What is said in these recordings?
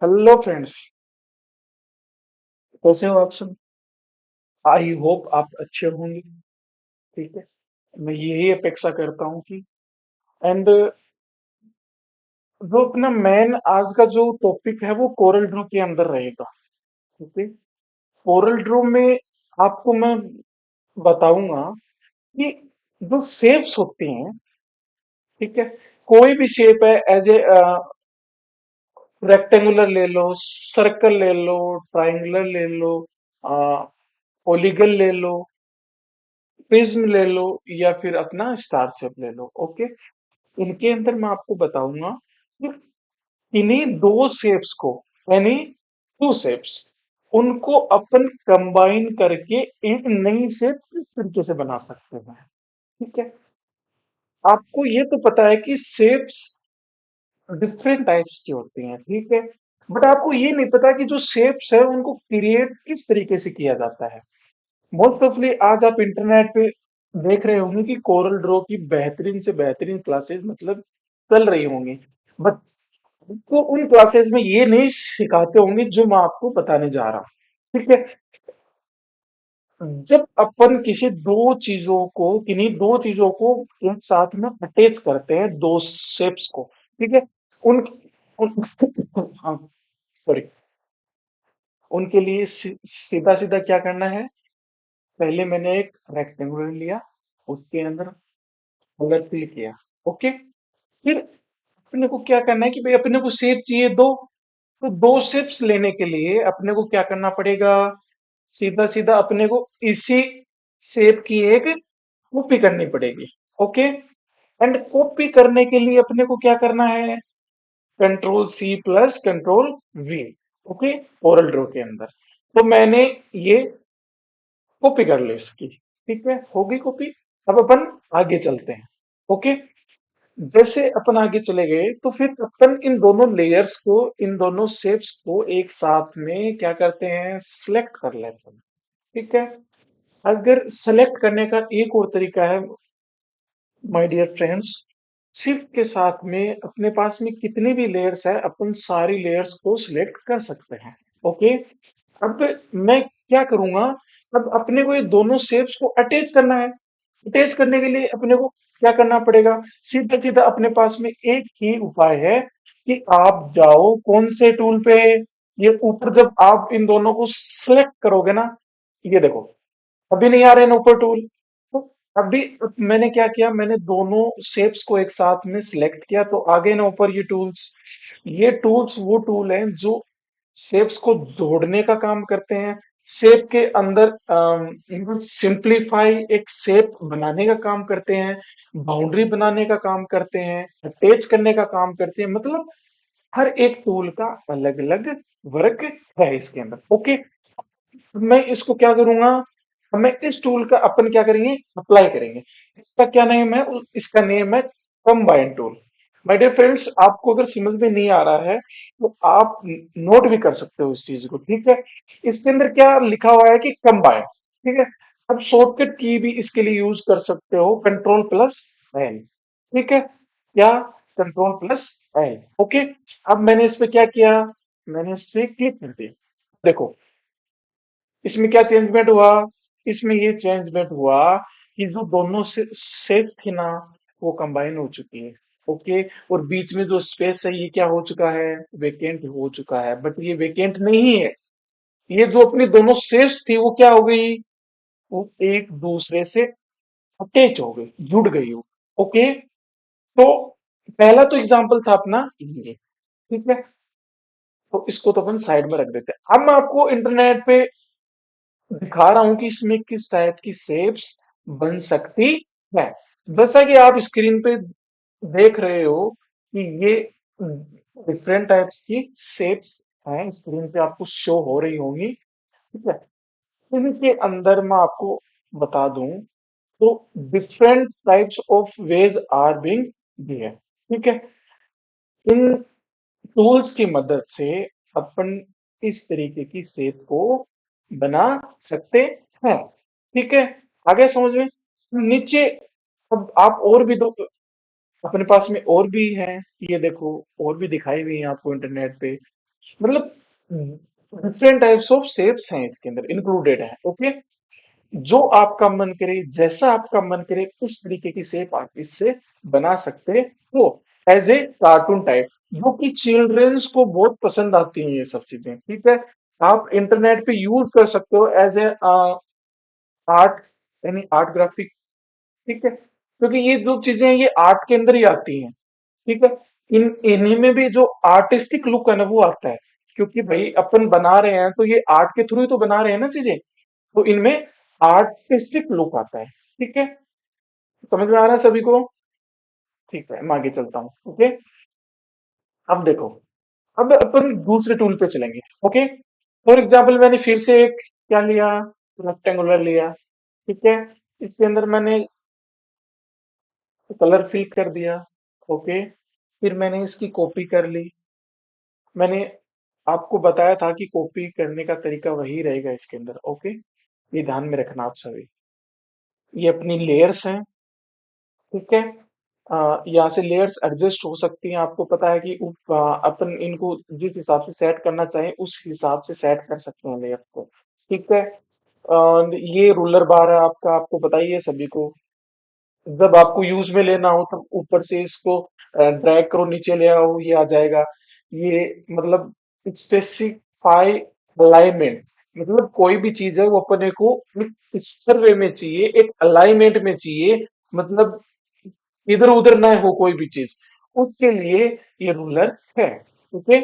Hello friends. कैसे हो आप सब? आई होप आप अच्छे होंगे। ठीक है। मैं यही अपेक्षा करता हूँ कि एंड जो अपना मेन आज का जो टॉपिक है वो कोरल ड्रॉ के अंदर रहेगा। ठीक है। कोरल ड्रॉ में आपको मैं बताऊंगा कि जो शेप्स होती हैं। ठीक है। कोई भी शेप है, एज ए रेक्टेंगुलर ले लो, सर्कल ले लो, ट्राइंगुलर ले लो, पॉलीगन ले लो, प्रिज्म ले लो, या फिर अपना स्टार शेप ले लो। ओके। इनके अंदर मैं आपको बताऊंगा कि इन्हीं दो शेप्स को, यानी टू शेप्स, उनको अपन कंबाइन करके एक नई शेप किस तरीके से बना सकते हैं। ठीक है। आपको ये तो पता है कि शेप्स डिफरेंट टाइप्स की होती हैं। ठीक है। बट आपको ये नहीं पता कि जो शेप्स है उनको क्रिएट किस तरीके से किया जाता है। मोस्ट ऑफली आज आप इंटरनेट पे देख रहे होंगे कि कोरल ड्रॉ की बेहतरीन से बेहतरीन क्लासेस मतलब चल रही होंगी। बट आपको उन क्लासेस में ये नहीं सिखाते होंगे जो मैं आपको बताने जा रहा हूँ। ठीक है। जब अपन किसी दो चीजों को, किन्हीं दो चीजों को एक साथ में अटैच करते हैं, दो शेप्स को। ठीक है। उन, हाँ, सॉरी। उनके लिए सीधा सीधा क्या करना है। पहले मैंने एक रेक्टेंगुलर लिया, उसके अंदर कलर फिल किया। ओके। फिर अपने को क्या करना है कि भाई अपने को शेप चाहिए दो। तो दो शेप्स लेने के लिए अपने को क्या करना पड़ेगा। सीधा सीधा अपने को इसी शेप की एक कॉपी करनी पड़ेगी। ओके। एंड कॉपी करने के लिए अपने को क्या करना है। Control C plus control V. Okay. Corel Draw के अंदर तो मैंने ये कॉपी कर ली इसकी। ठीक है, होगी कॉपी। अब अपन आगे चलते हैं। ओके। जैसे अपन आगे चले गए तो फिर अपन इन दोनों लेयर्स को, इन दोनों शेप्स को एक साथ में क्या करते हैं, सिलेक्ट कर लेते हैं। ठीक है। अगर सेलेक्ट करने का एक और तरीका है, माय डियर फ्रेंड्स। शिफ्ट के साथ में अपने पास में कितनी भी लेयर्स है अपन सारी लेयर्स को सिलेक्ट कर सकते हैं। ओके। अब मैं क्या करूंगा। अब अपने को ये दोनों शेप्स को अटैच करना है। अटैच करने के लिए अपने को क्या करना पड़ेगा। सीधा सीधा अपने पास में एक ही उपाय है कि आप जाओ कौन से टूल पे। ये ऊपर जब आप इन दोनों को सिलेक्ट करोगे ना, ये देखो, अभी नहीं आ रहे हैं ना ऊपर टूल। तो अभी मैंने क्या किया, मैंने दोनों शेप्स को एक साथ में सिलेक्ट किया तो आ गए ना ऊपर ये टूल्स। ये टूल्स वो टूल हैं जो शेप्स को जोड़ने का काम करते हैं। शेप के अंदर सिंप्लीफाई, एक शेप बनाने का काम करते हैं। बाउंड्री बनाने का काम करते हैं, अटैच करने का काम करते हैं। मतलब हर एक टूल का अलग अलग वर्क है इसके अंदर। ओके। मैं इसको क्या करूंगा। मैं इस टूल का अपन क्या करेंगे, अप्लाई करेंगे। इसका क्या नेम है, इसका नेम है combine tool. My dear friends, आपको अगर समझ में नहीं आ रहा है तो आप नोट भी कर सकते हो इस चीज को। ठीक है। इसके अंदर क्या लिखा हुआ है कि कंबाइन। ठीक है। अब शॉर्टकट की भी इसके लिए यूज कर सकते हो, कंट्रोल प्लस एल। ठीक है। क्या, कंट्रोल प्लस एल। ओके। अब मैंने इस पे क्या किया, मैंने इस पे क्लिक कर दिया। देखो, इसमें क्या चेंजमेंट हुआ। इसमें ये चेंजमेंट हुआ कि जो दोनों से शेप्स थी ना, वो कंबाइन हो चुकी है। ओके। और बीच में जो स्पेस है ये क्या हो चुका है, वेकेंट हो चुका है। बट ये वेकेंट नहीं है, ये जो अपनी दोनों शेप्स थी वो क्या हो गई, वो एक दूसरे से अटैच हो गई, जुड़ गई हो। ओके। तो पहला तो एग्जांपल था अपना ये। ठीक है। तो इसको तो अपन साइड में रख देते हैं। अब मैं आपको इंटरनेट पे दिखा रहा हूं कि इसमें किस टाइप की शेप्स बन सकती है। जैसा कि आप स्क्रीन पे देख रहे हो कि ये डिफरेंट टाइप्स की शेप्स हैं, स्क्रीन पे आपको शो हो रही होंगी। ठीक है। इनके अंदर मैं आपको बता दूं तो different types of wedge are being given. ठीक है। इन टूल्स की मदद से अपन इस तरीके की शेप को बना सकते हैं। ठीक है। आगे समझ में। नीचे अब आप और भी दो, अपने पास में और भी हैं। ये देखो, और भी दिखाई हुई है आपको इंटरनेट पे। मतलब डिफरेंट टाइप्स ऑफ शेप्स हैं इसके अंदर इंक्लूडेड है। ओके, जो आपका मन करे, जैसा आपका मन करे, उस तरीके की शेप आप इससे बना सकते हो एज ए कार्टून टाइप, जो कि चिल्ड्रंस को बहुत पसंद आती हैं ये सब चीजें। ठीक है, आप इंटरनेट पे यूज कर सकते हो एज ए आर्ट, यानी आर्ट ग्राफिक। ठीक है, क्योंकि ये जो चीजें हैं ये आर्ट के अंदर ही आती हैं। ठीक है, इन इन्हीं में भी जो आर्टिस्टिक लुक है ना वो आता है, क्योंकि भाई अपन बना रहे हैं तो ये आर्ट के थ्रू ही तो बना रहे हैं ना चीजें, तो इनमें आर्टिस्टिक लुक आता है। ठीक है, समझ में आ रहा है सभी को? ठीक है, मैं आगे चलता हूँ। ओके, अब देखो, अब अपन दूसरे टूल पे चलेंगे। ओके, फॉर एग्जाम्पल मैंने फिर से एक क्या लिया, रेक्टेंगुलर लिया। ठीक है, इसके अंदर मैंने कलर फिल कर दिया। ओके, फिर मैंने इसकी कॉपी कर ली। मैंने आपको बताया था कि कॉपी करने का तरीका वही रहेगा इसके अंदर। ओके, ये ध्यान में रखना आप सभी। ये अपनी लेयर्स हैं। ठीक है, यहाँ से लेयर्स एडजस्ट हो सकती हैं। आपको पता है कि अपन इनको जिस हिसाब से सेट करना चाहें उस हिसाब से सेट कर सकते हैं लेयर को। ठीक है, ये रूलर बार है आपका, आपको पता ही है सभी को। जब आपको यूज में लेना हो तब ऊपर से इसको ड्रैग करो, नीचे ले आओ, ये आ जाएगा। ये मतलब स्पेसिफाई अलाइनमेंट, मतलब कोई भी चीज है वो अपने को एक सर्वे में चाहिए, एक अलाइनमेंट में चाहिए, मतलब इधर उधर ना हो कोई भी चीज, उसके लिए ये रूलर है। ओके,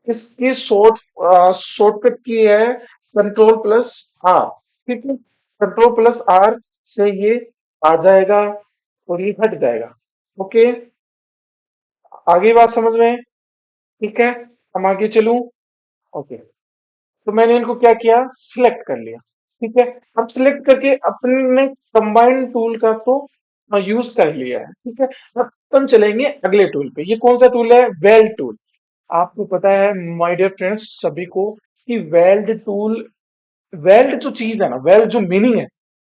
इसकी शॉर्टकट की है कंट्रोल प्लस आर। ठीक है, कंट्रोल प्लस आर से ये आ जाएगा और ये हट जाएगा। ओके, आगे बात समझ में? ठीक है, हम आगे चलूं। ओके, तो मैंने इनको क्या किया, सिलेक्ट कर लिया। ठीक है, अब सिलेक्ट करके अपने कंबाइंड टूल का तो यूज कर लिया है। ठीक है, अब हम चलेंगे अगले टूल पे। ये कौन सा टूल है, वेल्ड टूल। आपको पता है माय डियर फ्रेंड्स सभी को कि वेल्ड टूल, वेल्ड जो चीज है ना, वेल्ड जो मीनिंग है,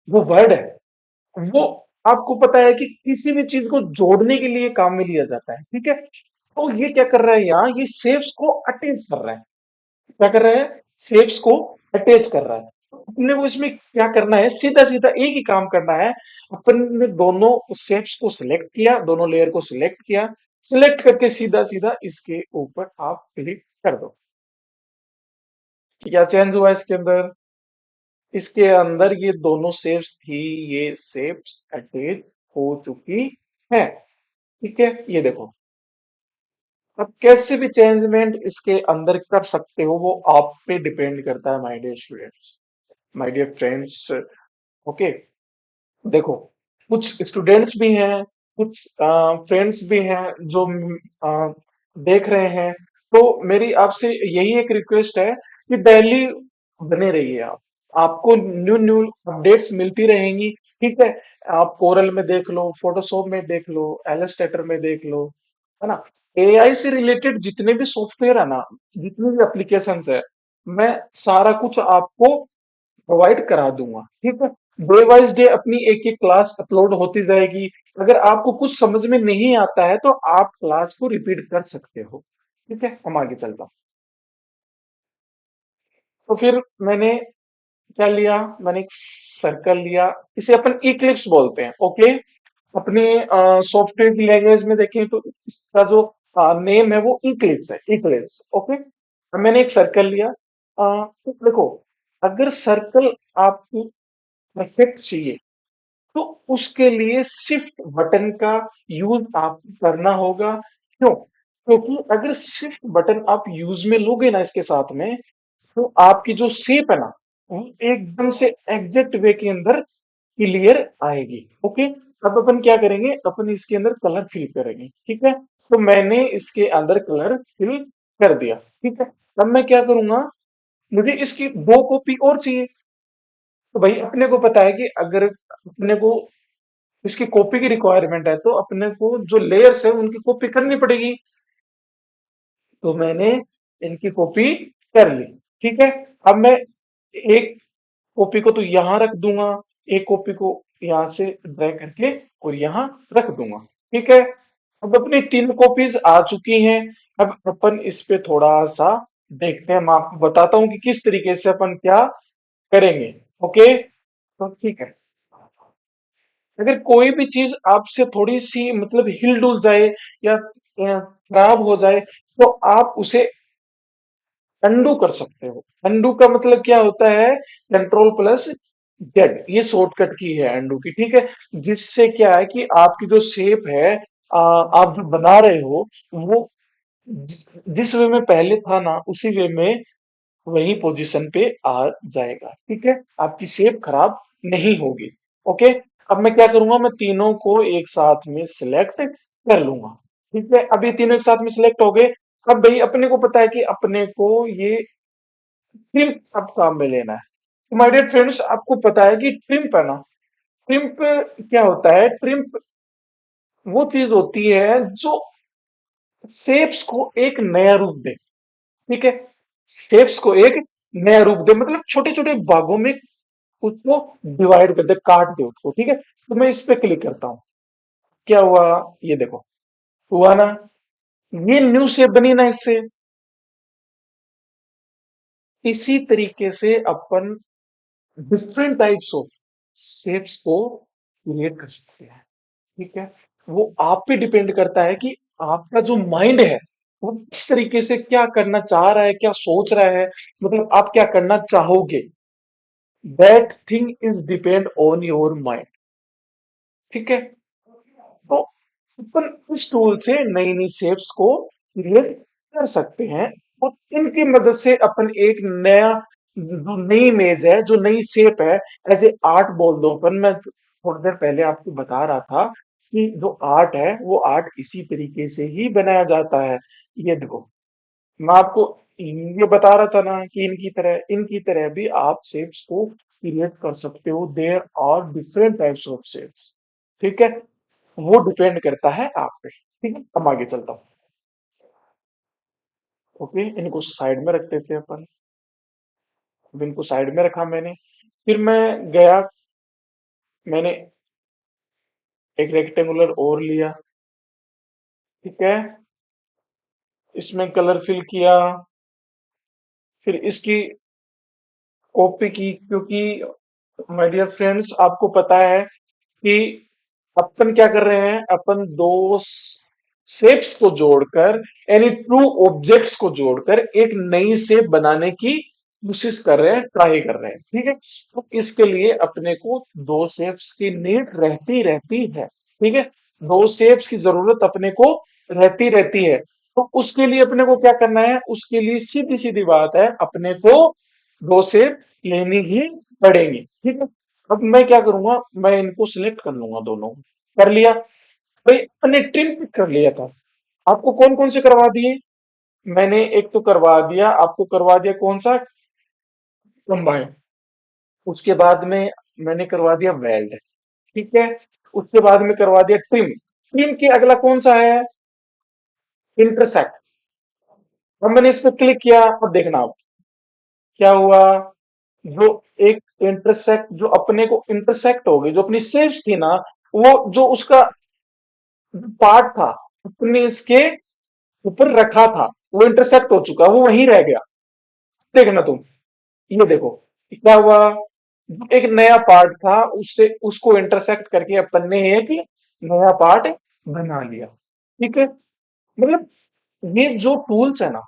वो वर्ड है, वो आपको पता है कि किसी भी चीज को जोड़ने के लिए काम में लिया जाता है। ठीक है, तो ये क्या कर रहा है यहाँ, ये शेप्स को अटैच कर रहा है। क्या कर रहा है, शेप्स को अटैच कर रहा है। तो अपने को इसमें क्या करना है, सीधा सीधा एक ही काम करना है। अपन ने दोनों शेप्स को सिलेक्ट किया, दोनों लेयर को सिलेक्ट किया, सिलेक्ट करके सीधा सीधा इसके ऊपर आप क्लिक कर दो। क्या चेंज हुआ इसके अंदर, इसके अंदर ये दोनों शेप्स थी, ये शेप्स अटैच हो चुकी है। ठीक है, ये देखो। अब कैसे भी चेंजमेंट इसके अंदर कर सकते हो वो आप पे डिपेंड करता है my dear students, my dear friends. Okay, देखो, कुछ स्टूडेंट्स भी हैं, कुछ फ्रेंड्स भी हैं जो अ, देख रहे हैं। तो मेरी आपसे यही एक रिक्वेस्ट है कि डेली बने रहिए आप, आपको न्यू न्यू अपडेट्स मिलती रहेंगी। ठीक है, आप कोरल में देख लो, फोटोशॉप में देख लो, एलस्टेटर में देख लो, है ना। एआई से रिलेटेड जितने भी सॉफ्टवेयर है ना, जितनी भी एप्लीकेशंस है, मैं सारा कुछ आपको प्रोवाइड करा दूंगा। ठीक है, डे वाइज डे अपनी एक एक क्लास अपलोड होती जाएगी। अगर आपको कुछ समझ में नहीं आता है तो आप क्लास को रिपीट कर सकते हो। ठीक है, हम आगे चलता हूं। तो फिर मैंने क्या लिया, मैंने एक सर्कल लिया, इसे अपन इक्लिप्स बोलते हैं। ओके, अपने सॉफ्टवेयर की लैंग्वेज में देखें तो इसका जो नेम है वो इक्लिप्स है, इक्लिप्स। ओके, अब मैंने एक सर्कल लिया। तो देखो, अगर सर्कल आपकी परफेक्ट चाहिए तो उसके लिए शिफ्ट बटन का यूज आपको करना होगा। क्यों, क्योंकि अगर शिफ्ट बटन आप यूज में लोगे ना इसके साथ में, तो आपकी जो शेप है ना वो एकदम से एग्जैक्ट वे के अंदर क्लियर आएगी। ओके, अब अपन क्या करेंगे, अपन इसके अंदर कलर फिल करेंगे। ठीक है, तो मैंने इसके अंदर कलर फिल कर दिया। ठीक है, अब मैं क्या करूंगा, मुझे इसकी दो कॉपी और चाहिए। तो भाई अपने को पता है कि अगर अपने को इसकी कॉपी की रिक्वायरमेंट है तो अपने को जो लेयर्स है उनकी कॉपी करनी पड़ेगी। तो मैंने इनकी कॉपी कर ली। ठीक है, अब मैं एक कॉपी को तो यहां रख दूंगा, एक कॉपी को यहां से ड्रैग करके और यहां रख दूंगा। ठीक है, अब अपनी तीन कॉपीज आ चुकी हैं। अब अपन इस पे थोड़ा सा देखते हैं, मैं आपको बताता हूँ कि किस तरीके से अपन क्या करेंगे। ओके, तो ठीक है। अगर कोई भी चीज आपसे थोड़ी सी मतलब हिल डुल जाए या खराब हो जाए, तो आप उसे अंडू कर सकते हो। अंडू का मतलब क्या होता है? कंट्रोल प्लस जेड, ये शॉर्टकट की है अंडू की, ठीक है। जिससे क्या है कि आपकी जो शेप है, आप जो बना रहे हो, वो जिस वे में पहले था ना, उसी वे में वही पोजीशन पे आ जाएगा, ठीक है। आपकी शेप खराब नहीं होगी। ओके, अब मैं क्या करूंगा, मैं तीनों को एक साथ में सिलेक्ट कर लूंगा। ठीक है, अब ये तीनों एक साथ में सिलेक्ट हो गए। अब भाई अपने को पता है कि अपने को ये ट्रिम अब काम में लेना है। तो माय डियर फ्रेंड्स, आपको पता है कि ट्रिम्प है ना, ट्रिम्प क्या होता है? ट्रिम्प वो चीज होती है जो शेप्स को एक नया रूप दे, ठीक है। शेप्स को एक नया रूप दे, मतलब छोटे छोटे भागों में उसको डिवाइड कर दे, काट दे उसको, ठीक है। तो मैं इस पे क्लिक करता हूं, क्या हुआ? ये देखो, हुआ ना, ये न्यू शेप बनी ना इससे। इसी तरीके से अपन डिफरेंट टाइप्स ऑफ शेप्स को क्रिएट कर सकते हैं, ठीक है। वो आप पे डिपेंड करता है कि आपका जो माइंड है, वो किस तरीके से क्या करना चाह रहा है, क्या सोच रहा है, मतलब आप क्या करना चाहोगे। That thing is depend on your mind, ठीक है। तो अपन इस टूल से नई नई शेप्स को क्रिएट कर सकते हैं, और इनकी मदद से अपन एक नया, जो नई इमेज है, जो नई शेप है, एज ए आर्ट बोल दो अपन। मैं थोड़ी देर पहले आपको बता रहा था कि जो आर्ट है, वो आर्ट इसी तरीके से ही बनाया जाता है। ये देखो, मैं आपको ये बता रहा था ना कि इनकी तरह भी आप शेप्स को क्रिएट कर सकते हो। There are different types of shapes, ठीक है। वो डिपेंड करता है आप पे, ठीक है। अब आगे चलता हूँ। ओके, इनको साइड में रख देते हैं अपन। अब इनको साइड में रखा मैंने, फिर मैं गया, मैंने एक रेक्टेंगुलर और लिया, ठीक है। इसमें कलर फिल किया, फिर इसकी कॉपी की, क्योंकि माय डियर फ्रेंड्स, आपको पता है कि अपन क्या कर रहे हैं, अपन दो शेप्स को जोड़कर, यानी टू ऑब्जेक्ट्स को जोड़कर एक नई शेप बनाने की कोशिश कर रहे हैं, ट्राई कर रहे हैं, ठीक है। तो इसके लिए अपने को दो शेप्स की नीड रहती रहती है, ठीक है। दो शेप्स की जरूरत अपने को रहती रहती है। तो उसके लिए अपने को क्या करना है? उसके लिए सीधी सीधी बात है, अपने को दो शेप लेनी ही पड़ेगी, ठीक है। अब मैं क्या करूंगा, मैं इनको सिलेक्ट कर लूंगा, दोनों कर लिया। भाई अपने ट्रिम पिक कर लिया था। आपको कौन कौन से करवा दिए? मैंने एक तो करवा दिया, आपको करवा दिया कौन सा? कंबाइन। उसके बाद में मैंने करवा दिया वेल्ड, ठीक है। उसके बाद में करवा दिया ट्रिम। ट्रिम के अगला कौन सा है? इंटरसेक्ट। अब मैंने इस पर क्लिक किया, अब देखना आप क्या हुआ। जो एक इंटरसेक्ट, जो अपने को इंटरसेक्ट हो गई, जो अपनी शेप्स थी ना, वो जो उसका पार्ट था, अपने इसके ऊपर रखा था, वो इंटरसेक्ट हो चुका, वो वहीं रह गया। देखना तुम, ये देखो क्या हुआ। एक नया पार्ट था, उससे उसको इंटरसेक्ट करके अपन ने एक नया पार्ट बना लिया, ठीक है। मतलब ये जो टूल्स है ना,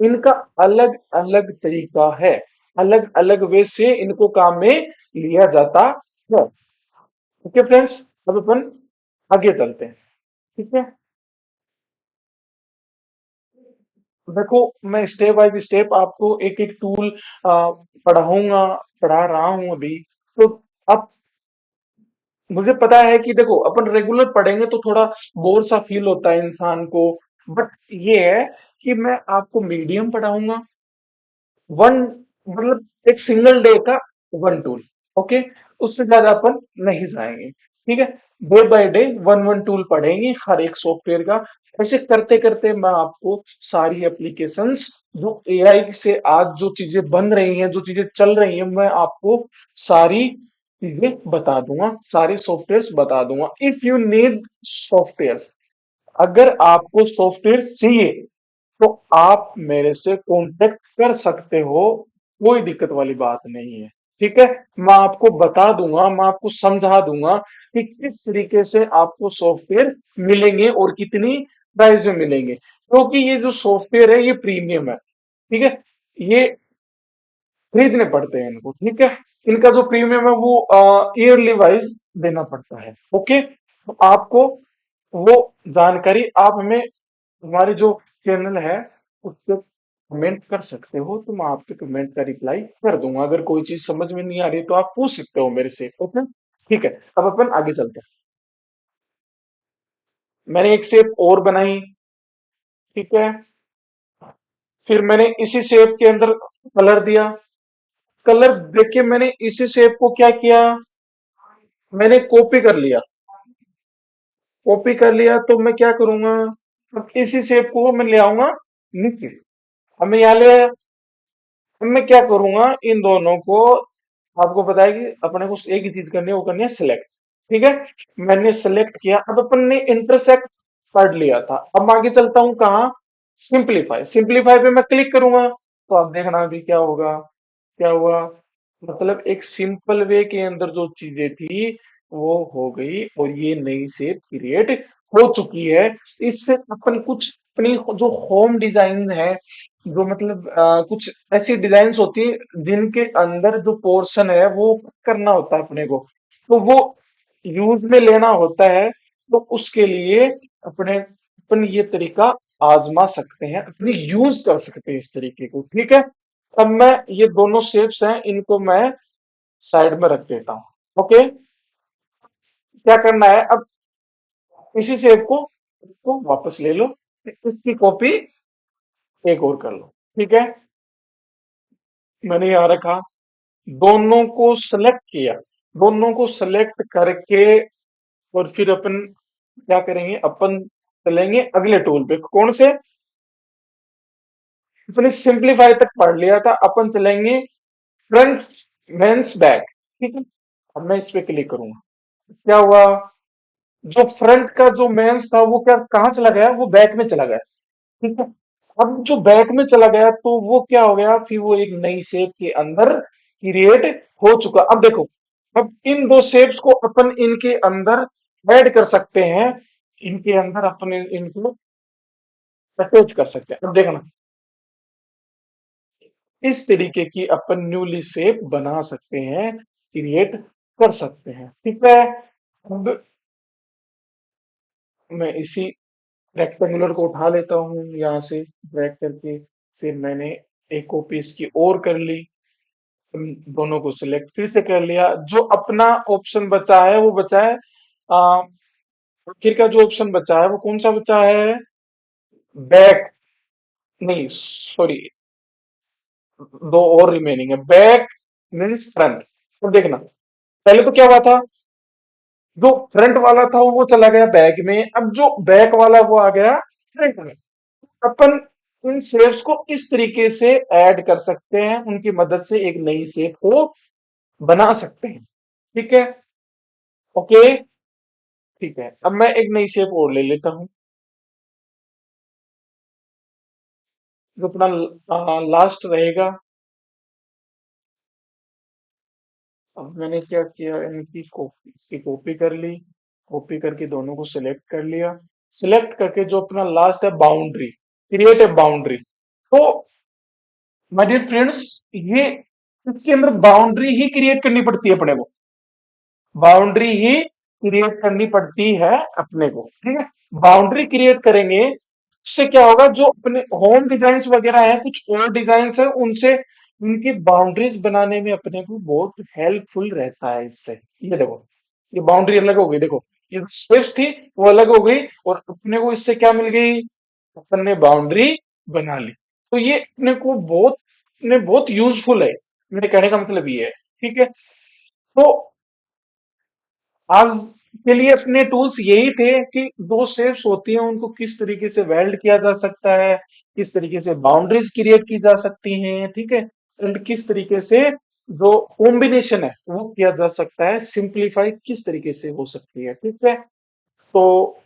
इनका अलग अलग तरीका है, अलग अलग वे से इनको काम में लिया जाता है। ओके फ्रेंड्स, अब अपन आगे चलते हैं, ठीक है। देखो, मैं स्टेप बाय स्टेप आपको एक एक टूल पढ़ाऊंगा, पढ़ा रहा हूं अभी। तो अब मुझे पता है कि देखो, अपन रेगुलर पढ़ेंगे तो थोड़ा बोर सा फील होता है इंसान को। बट ये है कि मैं आपको मीडियम पढ़ाऊंगा, वन, मतलब एक सिंगल डे का वन टूल। ओके, उससे ज्यादा अपन नहीं जाएंगे, ठीक है। Day by day one one tool पढ़ेंगे हर एक सॉफ्टवेयर का। ऐसे करते करते मैं आपको सारी एप्लीकेशंस, जो एआई से आज जो चीजें बन रही हैं, जो चीजें चल रही हैं, मैं आपको सारी चीजें बता दूंगा, सारे सॉफ्टवेयर्स बता दूंगा। इफ यू नीड सॉफ्टवेयर, अगर आपको सॉफ्टवेयर चाहिए, तो आप मेरे से कांटेक्ट कर सकते हो, कोई दिक्कत वाली बात नहीं है। ठीक है, मैं आपको बता दूंगा, मैं आपको समझा दूंगा कि किस तरीके से आपको सॉफ्टवेयर मिलेंगे और कितनी प्राइस में मिलेंगे, क्योंकि ये जो सॉफ्टवेयर है ये प्रीमियम है। ठीक है, ये खरीदने पड़ते हैं इनको। ठीक है, इनका जो प्रीमियम है वो ईयरली वाइज देना पड़ता है। ओके, तो आपको वो जानकारी आप हमें हमारे जो चैनल है उससे कमेंट कर सकते हो, तो मैं आपके कमेंट का रिप्लाई कर दूंगा। अगर कोई चीज समझ में नहीं आ रही तो आप पूछ सकते हो मेरे से। ओके, ठीक है, अब अपन आगे चलते हैं। मैंने एक शेप और बनाई। ठीक है, फिर मैंने इसी शेप के अंदर कलर दिया। कलर देके मैंने इसी शेप को क्या किया, मैंने कॉपी कर लिया। कॉपी कर लिया तो मैं क्या करूंगा, अब इसी शेप को मैं ले आऊंगा नीचे। अब मैं यहाँ ले आया। अब मैं क्या करूंगा, इन दोनों को, आपको पता है कि अपने को एक ही चीज करनी है, वो करनी है सिलेक्ट। ठीक है, मैंने सिलेक्ट किया। अब अपन ने इंटरसेक्ट कर लिया था। अब मैं आगे चलता हूं कहाँ, सिंपलीफाई। सिंपलीफाई पे मैं क्लिक करूंगा तो आप देखना अभी क्या होगा। क्या हुआ, मतलब एक सिंपल वे के अंदर जो चीजें थी वो हो गई और ये नई शेप क्रिएट हो चुकी है। इससे अपन कुछ अपनी जो होम डिजाइन है, जो मतलब कुछ ऐसी डिजाइन्स होती है जिनके अंदर जो पोर्शन है वो करना होता है अपने को, तो वो यूज में लेना होता है। तो उसके लिए अपन ये तरीका आजमा सकते हैं, अपनी यूज कर सकते हैं इस तरीके को। ठीक है, अब मैं ये दोनों शेप्स हैं इनको मैं साइड में रख देता हूं। ओके, क्या करना है अब, इसी शेप को इसको वापस ले लो, इसकी कॉपी एक और कर लो। ठीक है, मैंने यहां रखा, दोनों को सेलेक्ट किया। दोनों को सेलेक्ट करके और फिर अपन क्या करेंगे, अपन चलेंगे अगले टूल पे। कौन से, अपने सिंपलीफाई तक पढ़ लिया था, अपन चलेंगे फ्रंट मेंस बैक। ठीक है, अब मैं इस पे क्लिक करूंगा। क्या हुआ, जो फ्रंट का जो मेंस था वो क्या कहाँ चला गया, वो बैक में चला गया। ठीक है, अब जो बैक में चला गया तो वो क्या हो गया, फिर वो एक नई शेप के अंदर क्रिएट हो चुका। अब देखो, अब इन दो शेप्स को अपन इनके अंदर ऐड कर सकते हैं। इनके अंदर अपन इनको अटैच कर सकते हैं। अब देखना, इस तरीके की अपन न्यूली शेप बना सकते हैं, क्रिएट कर सकते हैं। ठीक है, अब मैं इसी रेक्टेंगुलर को उठा लेता हूँ यहाँ से, ड्रैग करके। फिर मैंने एक कॉपी इसकी और कर ली। इन दोनों को सिलेक्ट फिर से कर लिया। जो अपना ऑप्शन बचा है वो बचा है, आखिर का जो ऑप्शन बचा है वो कौन सा बचा है, बैक, नहीं सॉरी, दो और रिमेनिंग है, बैक मीन्स फ्रंट। तो देखना, पहले तो क्या हुआ था, जो फ्रंट वाला था वो चला गया बैक में, अब जो बैक वाला वो आ गया फ्रंट में। अपन इन शेप्स को इस तरीके से ऐड कर सकते हैं, उनकी मदद से एक नई शेप को बना सकते हैं। ठीक है, ओके, ठीक है, अब मैं एक नई शेप और ले लेता हूं, जो अपना लास्ट रहेगा। अब मैंने क्या किया, इनकी कॉपी, इसकी कॉपी कर ली। कॉपी करके दोनों को सिलेक्ट कर लिया। सिलेक्ट करके जो अपना लास्ट है बाउंड्री, क्रिएट ए बाउंड्री। तो माय डियर फ्रेंड्स, ये इसके अंदर बाउंड्री ही क्रिएट करनी पड़ती है अपने को, बाउंड्री ही क्रिएट करनी पड़ती है अपने को। ठीक है, बाउंड्री क्रिएट करेंगे, उससे क्या होगा, जो अपने होम डिजाइन्स वगैरह हैं, कुछ और डिजाइन्स हैं, उनसे उनकी बाउंड्रीज बनाने में अपने को बहुत हेल्पफुल रहता है इससे। ये देखो, ये बाउंड्री अलग हो गई, देखो ये स्टेप्स थी वो अलग हो गई, और अपने को इससे क्या मिल गई, अपन ने बाउंड्री बना ली। तो ये अपने को बहुत, ने बहुत यूजफुल है। मेरे कहने का मतलब ये है। ठीक है, तो आज के लिए अपने टूल्स यही थे कि दो शेप्स होती हैं उनको किस तरीके से वेल्ड किया जा सकता है, किस तरीके से बाउंड्रीज क्रिएट की जा सकती हैं। ठीक है, एंड किस तरीके से जो कॉम्बिनेशन है वो किया जा सकता है, सिंप्लीफाई किस तरीके से हो सकती है। ठीक है, तो